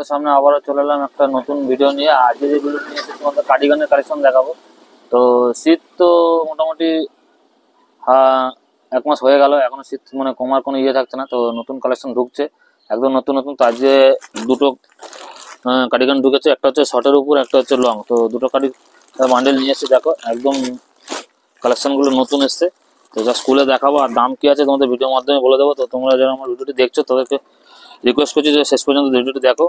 তোমাদের সামনে আবারও চলে এলাম একটা নতুন ভিডিও নিয়ে। আজকে যে ভিডিও নিয়ে এসে তোমাদের কার্ডিগানের কালেকশন দেখাবো। তো শীত তো মোটামুটি হ্যাঁ 1 মাস হয়ে গেল, এখনো শীত মানে কমার কোনো ইয়ে থাকছে না। তো নতুন কালেকশন ঢুকছে, একদম নতুন নতুন। তো আজকে দুটো কার্ডিগান ঢুকেছে, একটা হচ্ছে শর্টের উপর, একটা হচ্ছে লং। তো দুটো বান্ডেল নিয়ে এসে দেখো, একদম কালেকশনগুলো নতুন এসছে। তো যা স্কুলে দেখাবো, আর দাম কি আছে তোমাদের ভিডিওর মাধ্যমে বলে দেবো। তো তোমরা যারা আমার ভিডিওটি দেখছো তাদেরকে রিকোয়েস্ট করছি যে শেষ পর্যন্ত ভিডিওটি দেখো,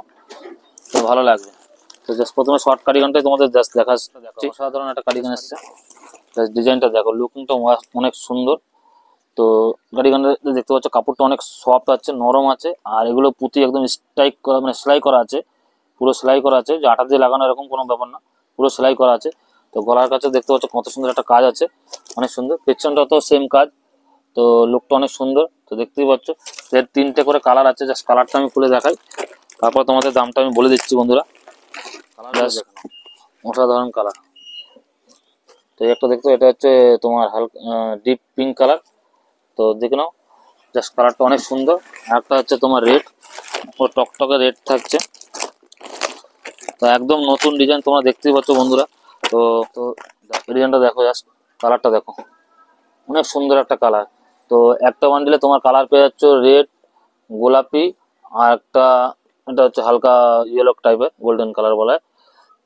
তো ভালো লাগবে। তো জাস্ট প্রথমে শর্ট কার্ডিগানটাই তোমাদের জাস্ট দেখাচ্ছি। অসাধারণ একটা কার্ডিগান এসছে, জাস্ট ডিজাইনটা দেখো, লুকিংটা অনেক সুন্দর। তো কার্ডিগানটা দেখতে পাচ্ছ কাপড়টা অনেক সফট আছে, নরম আছে। আর এগুলো পুঁতি একদম স্ট্রাইক করা, মানে সেলাই করা আছে, পুরো সেলাই করা আছে, যে আটা দিয়ে লাগানো এরকম কোনো ব্যাপার না, পুরো সেলাই করা আছে। তো গলার কাছে দেখতে পাচ্ছ কত সুন্দর একটা কাজ আছে, অনেক সুন্দর। পেছনটা তো সেম কাজ। তো লুকটা অনেক সুন্দর। তো দেখতেই পাচ্ছ এর 3টে করে কালার আছে, জাস্ট কালারটা আমি খুলে দেখাই, তারপর তোমাদের দামটা আমি বলে দিচ্ছি বন্ধুরা। জাস্ট অসাধারণ কালার। তো একটা দেখতো, এটা হচ্ছে তোমার হালকা ডিপ পিঙ্ক কালার। তো দেখে নাও, জাস্ট কালারটা অনেক সুন্দর। আর একটা হচ্ছে তোমার রেড, ও টকটকে রেড থাকছে। তো একদম নতুন ডিজাইন তোমরা দেখতেই পাচ্ছ বন্ধুরা। তো তো ডিজাইনটা দেখো, জাস্ট কালারটা দেখো, অনেক সুন্দর একটা কালার। তো একটা বান্ডিলে তোমার কালার পেয়ে যাচ্ছ রেড, গোলাপি, আর একটা এটা হচ্ছে হালকা ইয়েলো টাইপের, গোল্ডেন কালার বলা হয়।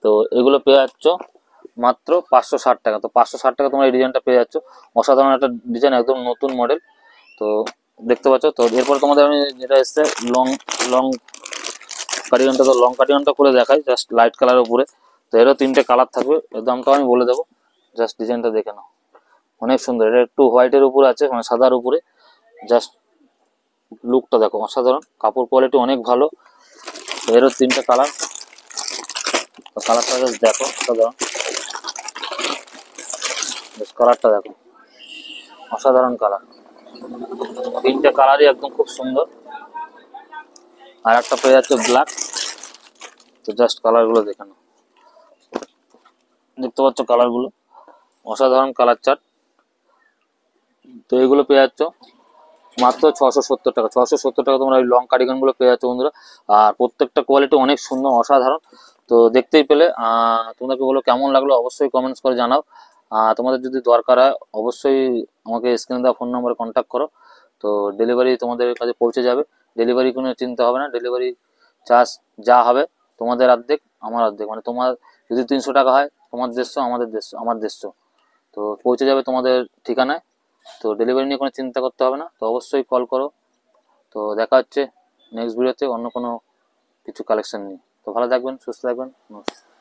তো এগুলো পেয়ে যাচ্ছ মাত্র 560 টাকা। তো 560 টাকা তোমরা এই ডিজাইনটা পেয়ে যাচ্ছ। অসাধারণ একটা ডিজাইন, একদম নতুন মডেল। তো দেখতে পাচ্ছ। তো এরপর তোমাদের আমি যেটা এসছে লং লং কার্ডিগানটা, তো লং কার্ডিগানটা করে দেখাই, জাস্ট লাইট কালারের উপরে। তো এরও 3টে কালার থাকবে, এর দামটাও আমি বলে দেবো। জাস্ট ডিজাইনটা দেখে নাও, অনেক সুন্দর। এটা একটু হোয়াইটের উপরে আছে, মানে সাদার উপরে। জাস্ট লুকটা দেখো, অসাধারণ। কাপড় কোয়ালিটি অনেক ভালো। তো এরও 3টে কালার। তো কালারটা জাস্ট দেখো, অসাধারণ। কালারটা দেখো, অসাধারণ কালার। 3টে কালারই একদম খুব সুন্দর। আর একটা পেয়ে যাচ্ছে ব্ল্যাক। তো জাস্ট কালারগুলো দেখে নাও, দেখতে পাচ্ছ কালারগুলো, অসাধারণ কালার চার্ট। তো এগুলো পেয়ে যাচ্ছ মাত্র 670 টাকা। 670 টাকা তোমরা এই লং কার্ডিগানগুলো পেয়ে যাচ্ছ বন্ধুরা। আর প্রত্যেকটা কোয়ালিটি অনেক সুন্দর, অসাধারণ। তো দেখতেই পেলে, তোমাদেরকে বলো কেমন লাগলো অবশ্যই কমেন্টস করে জানাও। তোমাদের যদি দরকার হয় অবশ্যই আমাকে স্ক্রিনে দেওয়া ফোন নম্বরে কন্ট্যাক্ট করো। তো ডেলিভারি তোমাদের কাছে পৌঁছে যাবে। ডেলিভারি কোনো চিন্তা হবে না, ডেলিভারি চার্জ যা হবে তোমাদের অর্ধেক আমার অর্ধেক, মানে তোমার যদি 300 টাকা হয়, তোমার 150, আমাদের 150, আমার 150। তো পৌঁছে যাবে তোমাদের ঠিকানায়। তো ডেলিভারি নিয়ে কোনো চিন্তা করতে হবে না। তো অবশ্যই কল করো। তো দেখা হচ্ছে নেক্সট ভিডিওতে অন্য কোনো কিছু কালেকশন নিয়ে। তো ভালো থাকবেন, সুস্থ থাকবেন, নমস্কার।